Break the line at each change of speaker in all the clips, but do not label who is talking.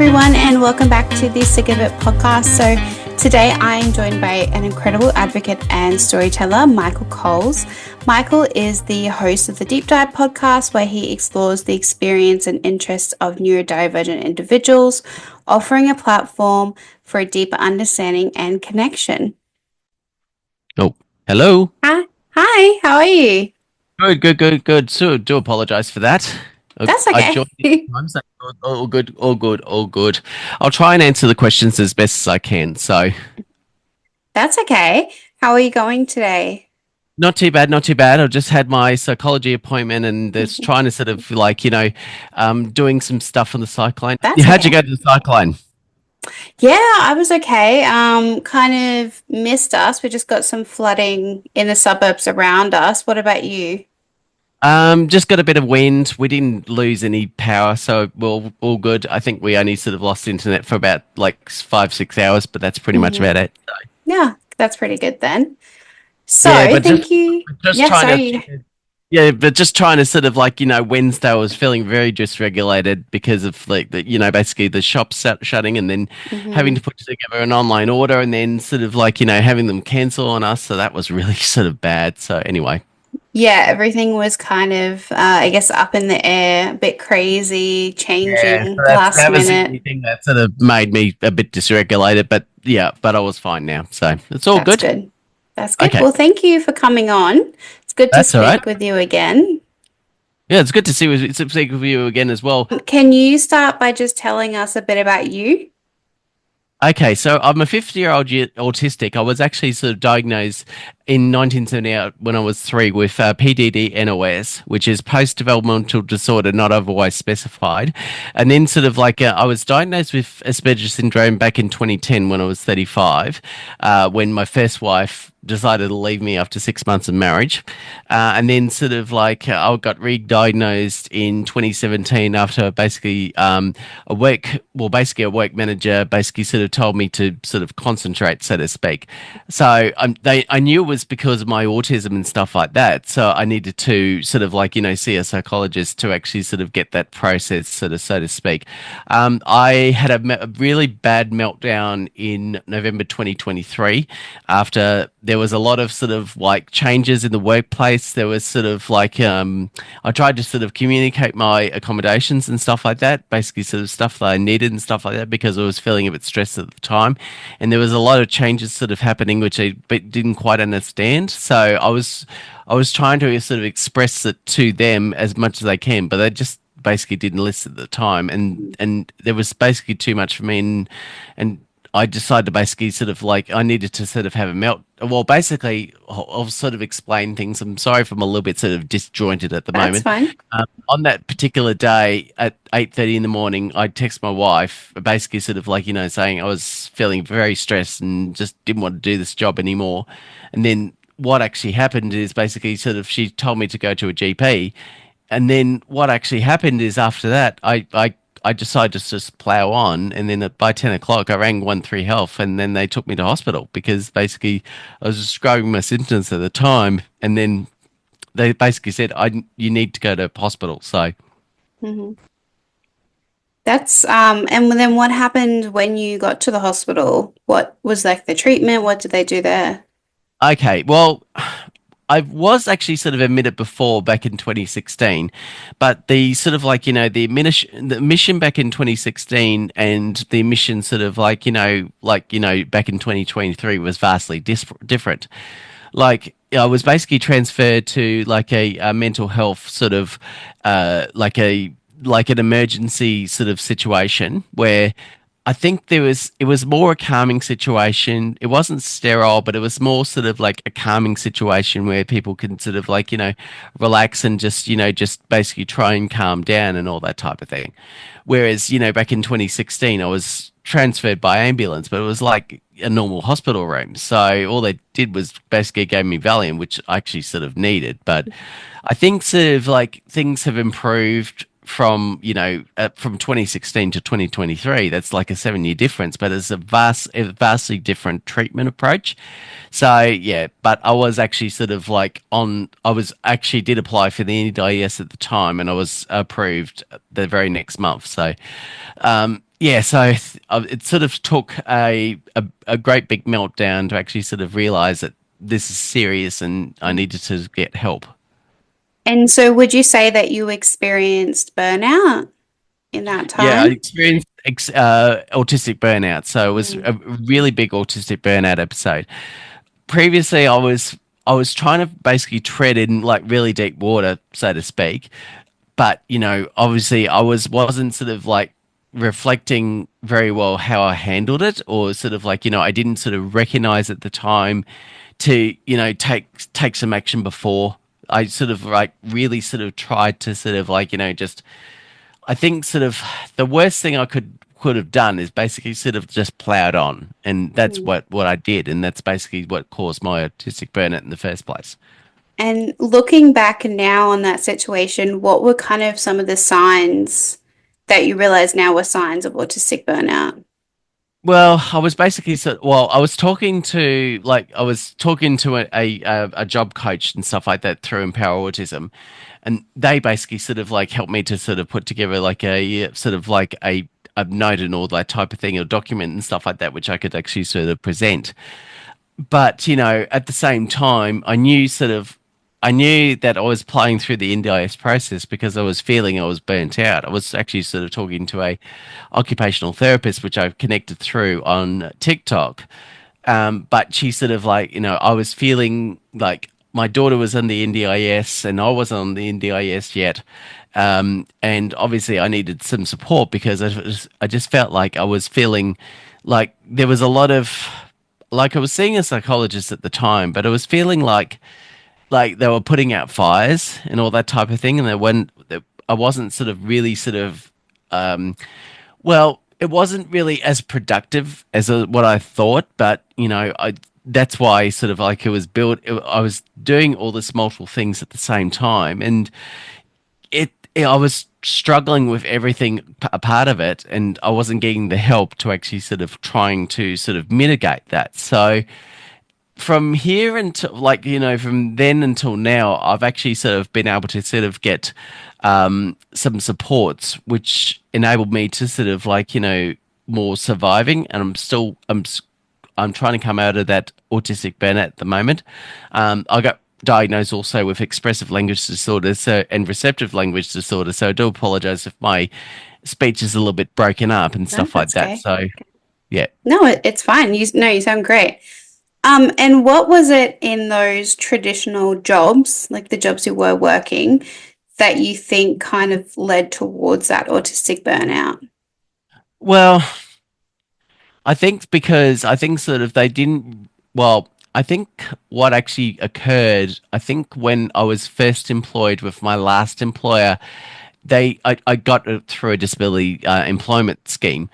everyone, and welcome back to the Sick of It podcast. So today I am joined by an incredible advocate and storyteller, Michael Coles. Michael is the host of the Deep Dive podcast, where he explores the experience and interests of neurodivergent individuals, offering a platform for a deeper understanding and connection.
Oh, hello.
Hi, how are you?
Good. So, do apologize for that.
That's
I joined
okay.
in time, so all good. I'll try and answer the questions as best as I can. So,
That's okay. How are you going today?
not too bad. I just had my psychology appointment and it's trying to sort of doing some stuff on the cyclone.
That's
How'd you
okay.
go to the cyclone?
Yeah, I was okay. Kind of missed us. We just got some flooding in the suburbs around us. What about you?
Just got a bit of wind. We didn't lose any power, so we're all good. I think we only sort of lost internet for about like 5, 6 hours, but that's pretty much
Hmm.
about it.
Yeah, that's pretty good then.
Yeah,
So,
but
thank you.
just
Yeah,
trying to
sorry.
yeah, but just trying to sort of Wednesday I was feeling very dysregulated because of basically the shops shutting and then having
Hmm.
to put together an online order and then sort of having them cancel on us. So that was really sort of bad. So anyway,
Yeah, everything was kind of, I guess, up in the air, a bit crazy,
yeah, so
changing
that's
last
that was the
minute.
only thing that sort of made me a bit dysregulated. But yeah, but I was fine now, so it's all
That's
good.
good. That's good.
Okay,
Well, thank you for coming on. It's good to
that's all right.
speak with you again.
Yeah, it's good to speak with you again as well.
Can you start by just telling us a bit about you?
Okay, so I'm a 50-year-old autistic. I was actually sort of diagnosed in 1978 when I was 3 with PDD-NOS, which is post-developmental disorder not otherwise specified. And then I was diagnosed with Asperger's syndrome back in 2010 when I was 35, when my first wife decided to leave me after 6 months of marriage. And then I got re-diagnosed in 2017 after basically a work manager basically sort of told me to sort of concentrate, so to speak. So I knew it was because of my autism and stuff like that. So I needed to sort of see a psychologist to actually sort of get that process, sort of, so to speak. I had a really bad meltdown in November 2023 after there was a lot of sort of like changes in the workplace. There was sort of I tried to sort of communicate my accommodations and stuff like that, basically sort of stuff that I needed and stuff like that because I was feeling a bit stressed at the time. And there was a lot of changes sort of happening which I didn't quite understand. So I was trying to sort of express it to them as much as I can, but they just basically didn't listen at the time and there was basically too much for me and I decided to basically I needed to sort of have a melt. Well, basically, I'll sort of explain things. I'm sorry if I'm a little bit sort of disjointed at the
That's
moment.
fine.
On that particular day at 8:30 in the morning, I text my wife, basically saying I was feeling very stressed and just didn't want to do this job anymore. And then what actually happened is basically she told me to go to a GP. And then what actually happened is after that, I decided to just plow on, and then by 10 o'clock, I rang 13 Health, and then they took me to hospital because basically I was describing my symptoms at the time, and then they basically said, you need to go to hospital." So,
Hmm. And then what happened when you got to the hospital? What was like the treatment? What did they do there?
okay, well, I was actually sort of admitted before back in 2016, but the sort of the admission back in 2016 and the admission sort of back in 2023 was vastly different. I was basically transferred to a mental health sort of like an emergency sort of situation where I think it was more a calming situation. It wasn't sterile, but it was more sort of like a calming situation where people can sort of relax and just just basically try and calm down and all that type of thing. Whereas back in 2016 I was transferred by ambulance, but it was like a normal hospital room. So all they did was basically gave me Valium, which I actually sort of needed. But I think sort of things have improved from 2016 to 2023. That's like a 7 year difference, but it's a vastly different treatment approach. So yeah, but I was actually I was actually did apply for the NDIS at the time, and I was approved the very next month. So Yeah, so it sort of took a great big meltdown to actually sort of realize that this is serious and I needed to get help.
And so, would you say that you experienced burnout in that
Yeah, I
time?
experienced autistic burnout. So it was
Mm.
a really big autistic burnout episode. Previously, I was trying to basically tread in like really deep water, so to speak. But obviously, I wasn't sort of like reflecting very well how I handled it, or sort of like I didn't sort of recognize at the time to take some action before. I sort of like really sort of tried to sort of like just I think sort of the worst thing I could have done is basically sort of just plowed on, and that's what I did, and that's basically what caused my autistic burnout in the first place.
And looking back now on that situation, what were kind of some of the signs that you realize now were signs of autistic burnout?
Well, I was basically I was talking to a job coach and stuff like that through Empower Autism, and they basically sort of like helped me to sort of put together like a sort of like a note and all that type of thing, a document and stuff like that, which I could actually sort of present. But at the same time, I knew that I was playing through the NDIS process because I was feeling I was burnt out. I was actually sort of talking to a occupational therapist, which I've connected through on TikTok. But she sort of like, I was feeling like my daughter was on the NDIS and I wasn't on the NDIS yet. And obviously I needed some support because I just felt like I was feeling like there was a lot of, like I was seeing a psychologist at the time, but I was feeling like they were putting out fires and all that type of thing, and I wasn't sort of really sort of it wasn't really as productive as what I thought, but I that's why sort of like it was built. I was doing all this multiple things at the same time, and I was struggling with everything a part of it, and I wasn't getting the help to actually sort of trying to sort of mitigate that. So from here until like from then until now, I've actually sort of been able to sort of get some supports which enabled me to sort of like more surviving, and I'm trying to come out of that autistic burnout at the moment. I got diagnosed also with expressive language disorder, and receptive language disorder, so I do apologize if my speech is a little bit broken up and
No,
stuff like
that's
that.
okay.
So yeah.
No, it's fine. You sound great. And what was it in those traditional jobs, like the jobs you were working, that you think kind of led towards that autistic burnout?
Well, I think because I think sort of they didn't. Well, I think what actually occurred, I think when I was first employed with my last employer, I got it through a disability employment scheme.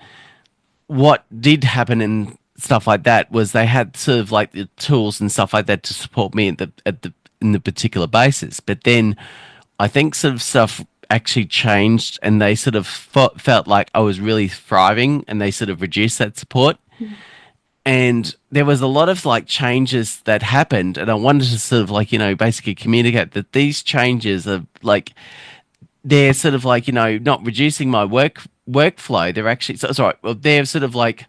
What did happen and stuff like that was they had sort of like the tools and stuff like that to support me at the in the particular basis. But then I think sort of stuff actually changed, and they sort of felt like I was really thriving, and they sort of reduced that support. And there was a lot of like changes that happened, and I wanted to sort of like basically communicate that these changes are like they're sort of like not reducing my workflow. They're actually sorry. Well, they're sort of like,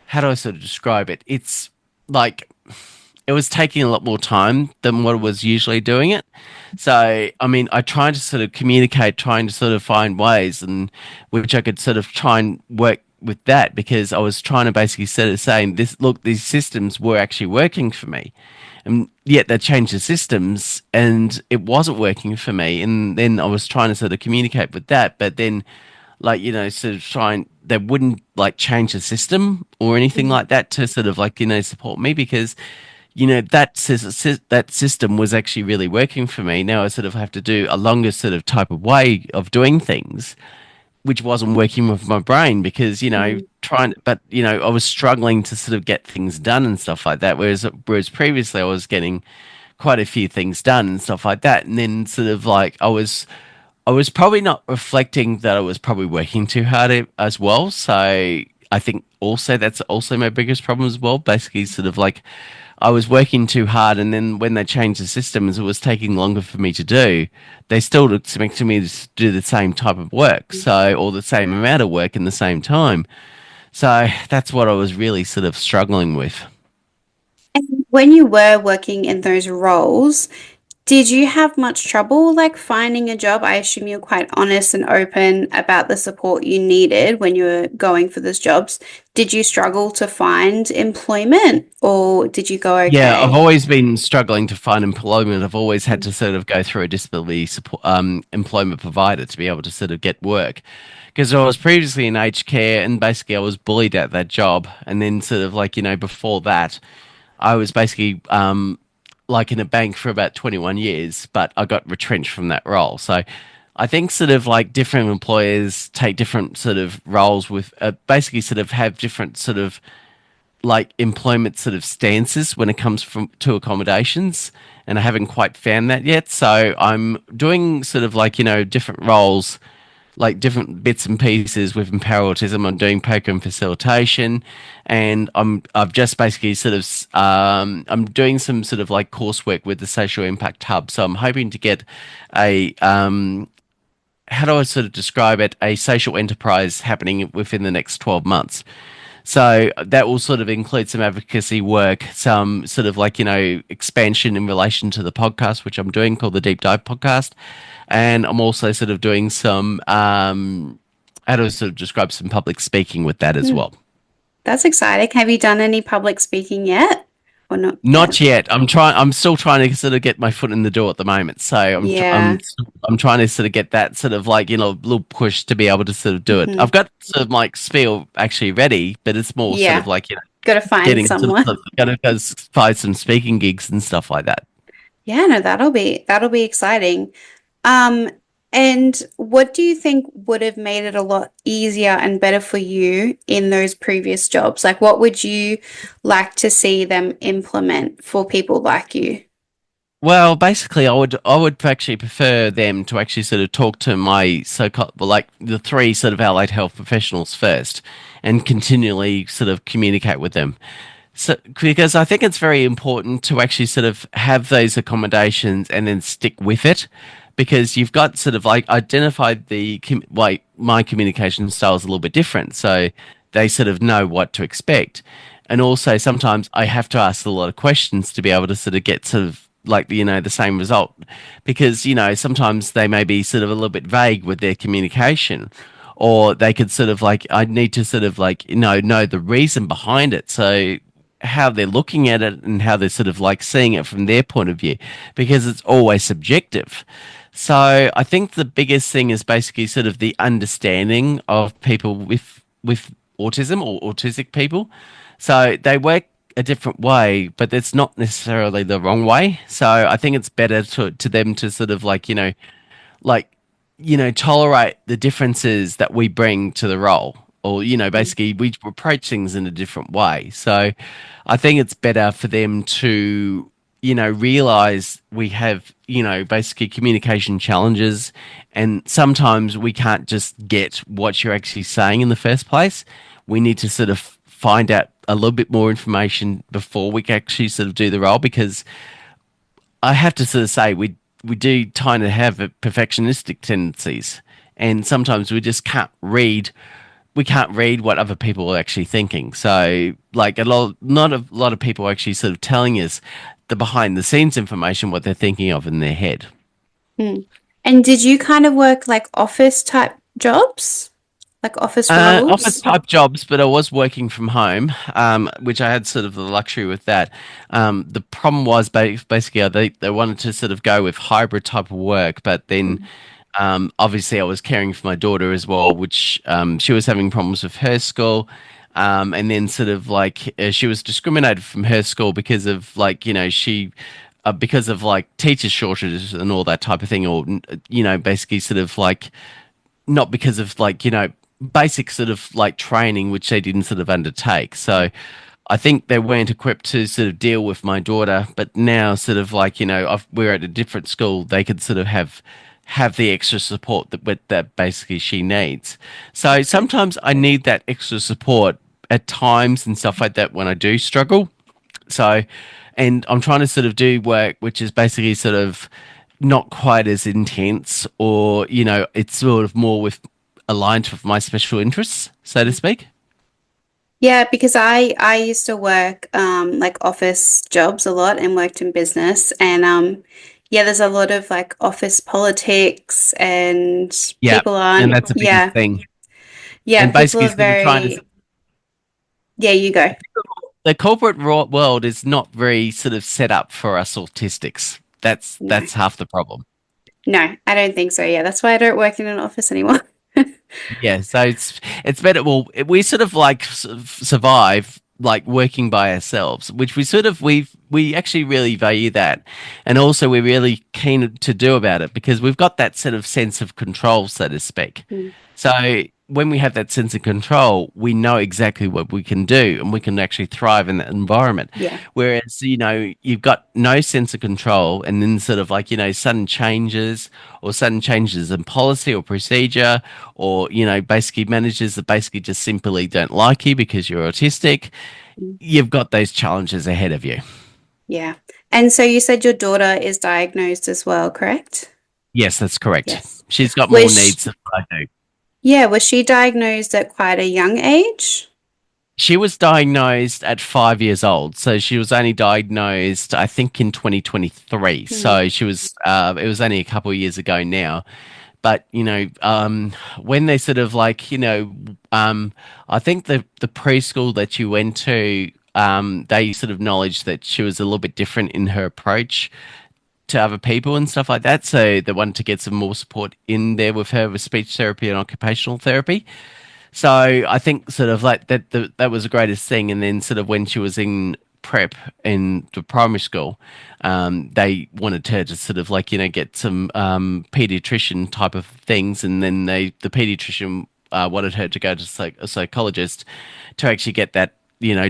how do I sort of describe it? It's like it was taking a lot more time than what I was usually doing it. So, I mean, I tried to sort of communicate, trying to sort of find ways and which I could sort of try and work with that, because I was trying to basically sort of saying this, look, these systems were actually working for me. And yet they changed the systems and it wasn't working for me. And then I was trying to sort of communicate with that, but then like sort of trying they wouldn't like change the system or anything
Mm.
like that to sort of like support me, because that system was actually really working for me. Now I sort of have to do a longer sort of type of way of doing things, which wasn't working with my brain, because
Mm.
I was struggling to sort of get things done and stuff like that, whereas previously I was getting quite a few things done and stuff like that, and then sort of like I was probably not reflecting that I was probably working too hard as well. So I think also that's also my biggest problem as well. Basically, sort of like I was working too hard, and then when they changed the systems, it was taking longer for me to do. They still expected me to do the same type of work, so or the same amount of work in the same time. So that's what I was really sort of struggling with.
And when you were working in those roles, did you have much trouble like finding a job? I assume you're quite honest and open about the support you needed when you were going for those jobs. Did you struggle to find employment or did you go
Yeah, I've
okay?
always been struggling to find employment. I've always had to sort of go through a disability support employment provider to be able to sort of get work. Because I was previously in aged care and basically I was bullied at that job. And then sort of like, before that, I was basically like in a bank for about 21 years, but I got retrenched from that role. So I think sort of like different employers take different sort of roles with basically sort of have different sort of like employment sort of stances when it comes from to accommodations, and I haven't quite found that yet. So I'm doing sort of like different roles, like different bits and pieces with Empower Autism. I'm doing program facilitation, and I've just basically sort of I'm doing some sort of like coursework with the Social Impact Hub. So I'm hoping to get a how do I sort of describe it, a social enterprise happening within the next 12 months. So that will sort of include some advocacy work, some sort of like, expansion in relation to the podcast, which I'm doing called the Deep Dive Podcast. And I'm also sort of doing some, how do I sort of describe some public speaking with that as
Hmm,
well.
that's exciting. Have you done any public speaking yet or not yet?
Not yet. I'm still trying to sort of get my foot in the door at the moment. So
Yeah.
I'm trying to sort of get that sort of like little push to be able to sort of do it.
Hmm.
I've got sort of like spiel actually ready, but it's more sort of
Yeah.
like
Got to find
getting
someone.
going to go find some speaking gigs and stuff like that.
Yeah, no, that'll be exciting. Um, and what do you think would have made it a lot easier and better for you in those previous jobs? Like, what would you like to see them implement for people like you?
Well, basically, I would actually prefer them to actually sort of talk to my so-called well, like the three sort of allied health professionals first, and continually sort of communicate with them. So, because I think it's very important to actually sort of have those accommodations and then stick with it, because you've got sort of like identified like my communication style is a little bit different, so they sort of know what to expect, and also sometimes I have to ask a lot of questions to be able to sort of get sort of like the same result, because sometimes they may be sort of a little bit vague with their communication, or they could sort of like I need to sort of like know the reason behind it, so how they're looking at it and how they're sort of like seeing it from their point of view, because it's always subjective. So I think the biggest thing is basically sort of the understanding of people with autism or autistic people. So they work a different way, but it's not necessarily the wrong way. So I think it's better to them to sort of like tolerate the differences that we bring to the role, or basically we approach things in a different way. So I think it's better for them to realize we have basically communication challenges, and sometimes we can't just get what you're actually saying in the first place. We need to sort of find out a little bit more information before we can actually sort of do the role, because I have to sort of say we do kind of have perfectionistic tendencies, and sometimes we just can't read. We can't read what other people are actually thinking. So, like not a lot of people are actually sort of telling us the behind the scenes information, what they're thinking of in their head.
Hmm. And did you kind of work like office type jobs, like office
Office
roles?
type jobs, but I was working from home, which I had sort of the luxury with that. The problem was basically they wanted to sort of go with hybrid type of work, but then obviously I was caring for my daughter as well, which she was having problems with her school. And then sort of like she was discriminated from her school because of like, because of like teacher shortages and all that type of thing, or, basically sort of like not because of like basic sort of like training which they didn't sort of undertake. So I think they weren't equipped to sort of deal with my daughter, but now sort of like we're at a different school, they could sort of have the extra support that basically she needs. So sometimes I need that extra support at times and stuff like that when I do struggle. So, and I'm trying to sort of do work which is basically sort of not quite as intense, or, it's sort of more with aligned with my special interests, so to speak.
Yeah, because I used to work like office jobs a lot and worked in business and yeah, there's a lot of like office politics and
Yeah,
people
and
aren't
that's a big
yeah.
thing.
Yeah,
And
people
basically,
are
sort of trying to
very yeah, you go.
the corporate world is not very sort of set up for us autistics.
No.
That's half the problem.
No, I don't think so. Yeah, that's why I don't work in an office anymore.
Yeah, so it's better. Well, we sort of like survive like working by ourselves, which we actually really value that, and also we're really keen to do about it because we've got that sort of sense of control, so to speak.
Mm,
So when we have that sense of control, we know exactly what we can do, and we can actually thrive in that environment.
yeah.
Whereas you've got no sense of control, and then sort of like sudden changes in policy or procedure or basically managers that basically just simply don't like you because you're autistic,
Mm,
you've got those challenges ahead of you.
yeah. And so you said your daughter is diagnosed as well, correct?
Yes, that's correct.
Yes.
She's got more
Was
needs than I do.
yeah, was she diagnosed at quite a young age?
She was diagnosed at 5 years old, so she was only diagnosed, I think, in 2023.
Mm,
So it was only a couple of years ago now. But when they sort of like, I think the preschool that you went to, they sort of acknowledged that she was a little bit different in her approach to other people and stuff like that. So they wanted to get some more support in there with her with speech therapy and occupational therapy. So I think sort of like that was the greatest thing. And then sort of when she was in prep in the primary school, they wanted her to sort of like get some pediatrician type of things, and then the pediatrician wanted her to go to a psychologist to actually get that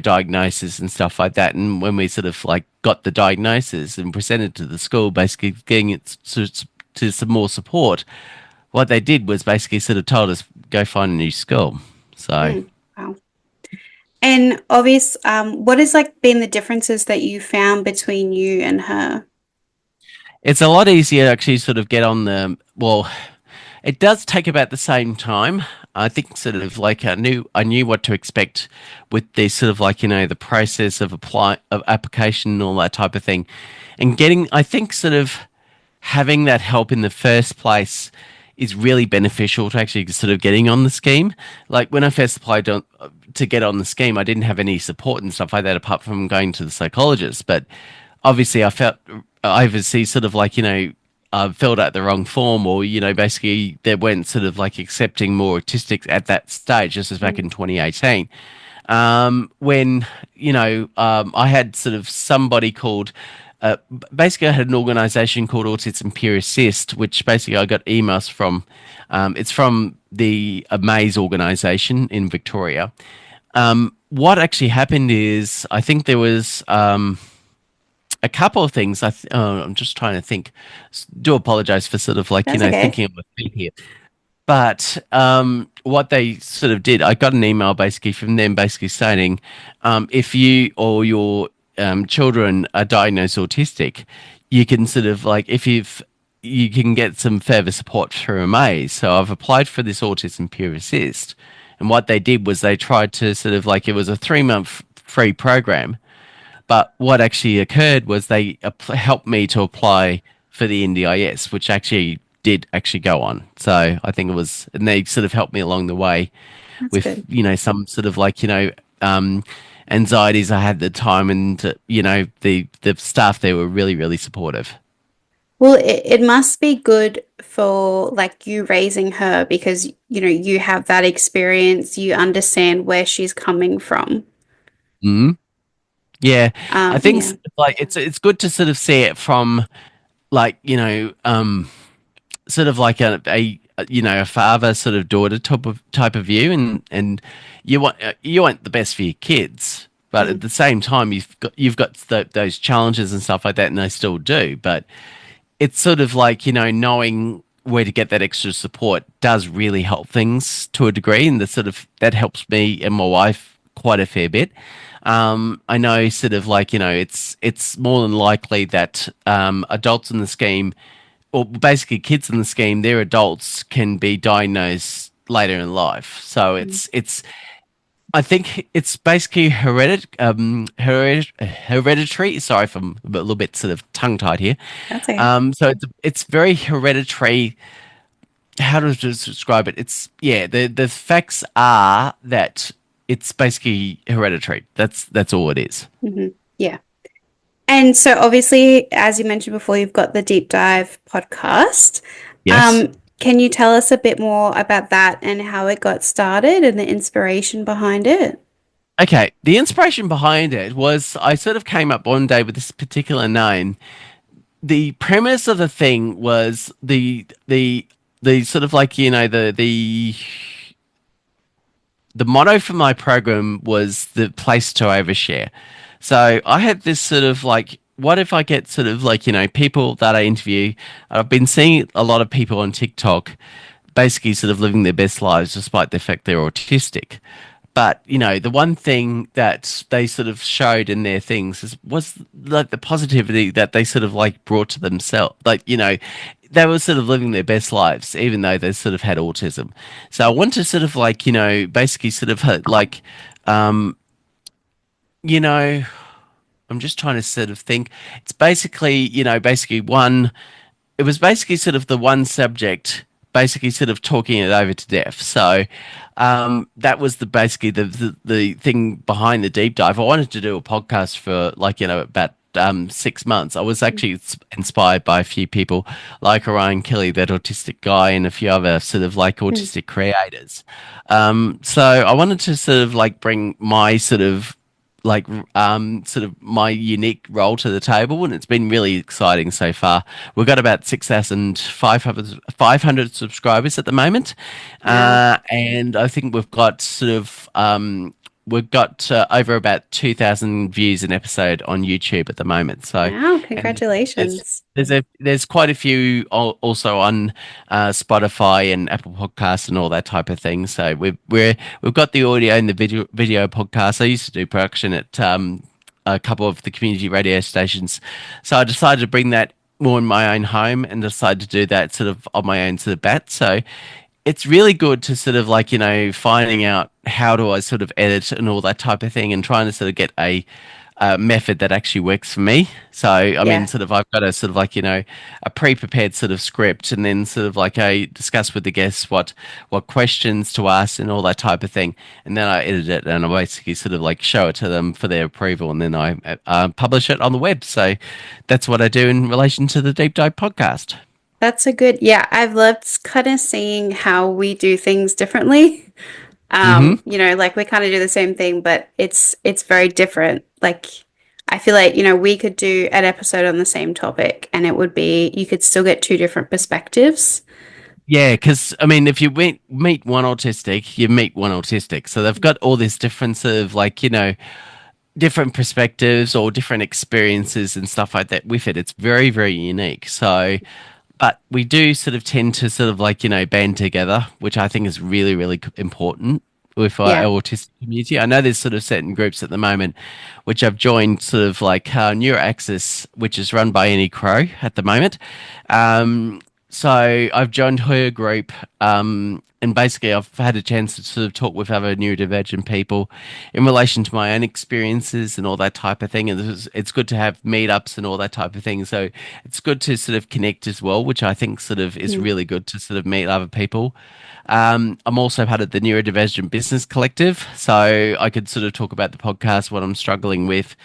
diagnosis and stuff like that. And when we sort of like got the diagnosis and presented to the school, basically getting it to some more support, what they did was basically sort of told us go find a new school. So
mm, wow. And obvious, what has like been the differences that you found between you and her?
it's a lot easier to actually sort of get on the well. It does take about the same time. I think sort of like I knew what to expect with the sort of like the process of application and all that type of thing, and getting I think sort of having that help in the first place is really beneficial to actually sort of getting on the scheme. Like when I first applied to get on the scheme, I didn't have any support and stuff like that apart from going to the psychologist. But obviously, I obviously sort of like filled out the wrong form, or basically they weren't sort of like accepting more autistics at that stage. This was back
Mm,
in 2018 when I had sort of somebody called. Basically, I had an organization called Autism Peer Assist, which basically I got emails from. It's from the Amaze organization in Victoria. What actually happened is, I think there was a couple of things. I'm just trying to think. Do apologize for sort of like
that's okay.
thinking on my feet here. But what they sort of did, I got an email basically from them, basically stating, if you or your children are diagnosed autistic, you can sort of like you can get some further support through Amaze. So I've applied for this Autism Peer Assist, and what they did was they tried to sort of like it was a 3 month free program, but what actually occurred was they helped me to apply for the NDIS, which actually did actually go on. So I think it was, and they sort of helped me along the way
That's
with,
good.
some sort of like, anxieties I had at the time. And, the staff there were really, really supportive.
Well, it must be good for like you raising her because you have that experience, you understand where she's coming from.
Mm. Yeah. I think
Yeah.
like it's good to sort of see it from like, sort of like a father sort of daughter type of view, and you want the best for your kids, but at
Mm,
the same time you've got those challenges and stuff like that, and they still do. But it's sort of like knowing where to get that extra support does really help things to a degree, and that helps me and my wife quite a fair bit. I know sort of like it's more than likely that adults in the scheme, or basically kids in the scheme, their adults can be diagnosed later in life. So
mm,
I think it's basically hereditary. Sorry if I'm a little bit sort of tongue-tied here.
That's okay.
So it's very hereditary. How to describe it? It's yeah. The facts are that it's basically hereditary. That's all it is.
Yeah. And so obviously, as you mentioned before, you've got the deep dive podcast.
Yes.
Um, can you tell us a bit more about that and how it got started and the inspiration behind it?
Okay. The inspiration behind it was I sort of came up one day with this particular name. The premise of the thing was the sort of like the motto for my program was the place to overshare. So I had this sort of like, what if I get sort of like, people that I interview? I've been seeing a lot of people on TikTok basically sort of living their best lives despite the fact they're autistic. But the one thing that they sort of showed in their things was like the positivity that they sort of like brought to themselves. Like they were sort of living their best lives, even though they sort of had autism. So I want to sort of like basically sort of like um, you know, I'm just trying to sort of think. It's basically basically one. It was basically sort of the one subject, basically sort of talking it over to death. So that was basically the thing behind the deep dive. I wanted to do a podcast for like about 6 months. I was actually inspired by a few people like Orion Kelly, that autistic guy, and a few other sort of like
Mm.
autistic creators. So I wanted to sort of like bring my sort of like sort of my unique role to the table, and it's been really exciting so far. We've got about 6,500 subscribers at the moment,
Wow.
and I think we've got sort of over about 2,000 views an episode on YouTube at the moment. So,
Wow.
and there's
Congratulations.
there's quite a few also on Spotify and Apple Podcasts and all that type of thing. So we've got the audio and the video podcast. I used to do production at a couple of the community radio stations, so I decided to bring that more in my own home and decided to do that sort of on my own sort of bat. So it's really good to sort of like finding out how do I sort of edit and all that type of thing, and trying to sort of get a method that actually works for me. So I mean,
Yeah.
sort of I've got a sort of like a pre-prepared sort of script, and then sort of like I discuss with the guests what questions to ask and all that type of thing, and then I edit it and I basically sort of like show it to them for their approval, and then I publish it on the web. So that's what I do in relation to the Deep Dive podcast.
That's a good, yeah, I've loved kind of seeing how we do things differently.
Hmm.
Like we kind of do the same thing, but it's very different. Like I feel like, we could do an episode on the same topic and it would be you could still get two different perspectives.
Yeah, because I mean, if you meet one autistic, you meet one autistic. So they've got all this difference of like, different perspectives or different experiences and stuff like that with it. It's very, very unique. So, but we do sort of tend to sort of like, band together, which I think is really, really important with our
Yeah.
autistic community. I know there's sort of certain groups at the moment which I've joined, sort of like Neuroaxis, which is run by Annie Crow at the moment. So I've joined her group, and basically I've had a chance to sort of talk with other neurodivergent people in relation to my own experiences and all that type of thing. And it's good to have meetups and all that type of thing. So it's good to sort of connect as well, which I think sort of is
Mm.
really good to sort of meet other people. I'm also part of the Neurodivergent Business Collective, so I could sort of talk about the podcast, what I'm struggling with,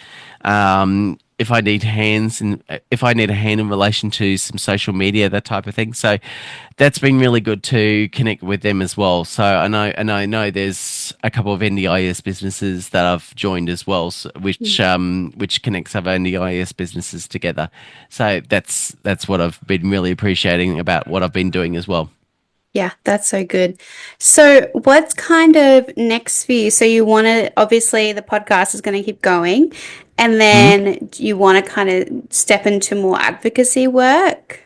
if I need hands and if I need a hand in relation to some social media, that type of thing. So that's been really good to connect with them as well. So I know there's a couple of NDIS businesses that I've joined as well, so, which connects other NDIS businesses together. So that's what I've been really appreciating about what I've been doing as well.
Yeah, that's so good. So, what's kind of next for you? So, you want to obviously the podcast is going to keep going, and
Mhm.
then you want to kind of step into more advocacy work.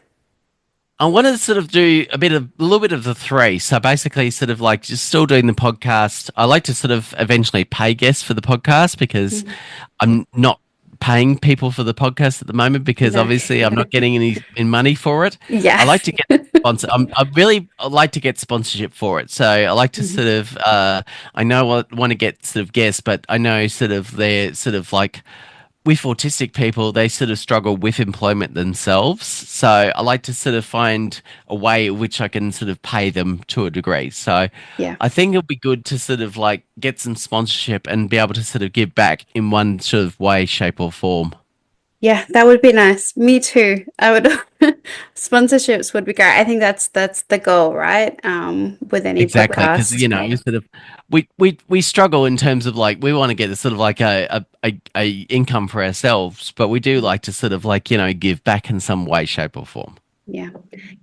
I want to sort of do a little bit of the three. So basically, sort of like just still doing the podcast. I like to sort of eventually pay guests for the podcast because
Mhm.
I'm not paying people for the podcast at the moment because
No.
obviously I'm not getting any money for it. I like
Yes.
to get sponsor. I like to get sponsorship for it. So I like to
Mhm.
sort of. I know I want to get sort of guests, but I know sort of they're sort of like with autistic people, they sort of struggle with employment themselves. So I like to sort of find a way in which I can sort of pay them to a degree. So
Yeah.
I think it'll be good to sort of like get some sponsorship and be able to sort of give back in one sort of way, shape, or form.
Yeah, that would be nice. Me too. I would sponsorships would be great. I think that's the goal, right? With any
Exactly, because
podcast.
you know, you sort of we struggle in terms of like we want to get a sort of like a income for ourselves, but we do like to sort of like give back in some way, shape, or form.
Yeah.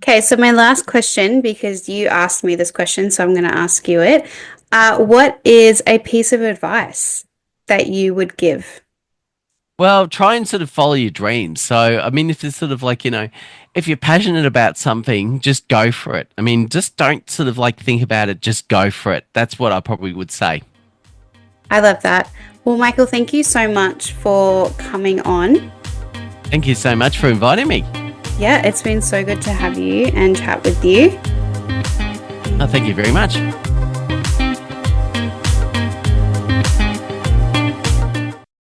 Okay, so my last question, because you asked me this question, so I'm going to ask you it. What is a piece of advice that you would give?
Well, try and sort of follow your dreams. So, I mean, if it's sort of like, if you're passionate about something, just go for it. I mean, just don't sort of like think about it, just go for it. That's what I probably would say.
I love that. Well, Michael, thank you so much for coming on.
Thank you so much for inviting me.
Yeah, it's been so good to have you and chat with you.
Oh, thank you very much.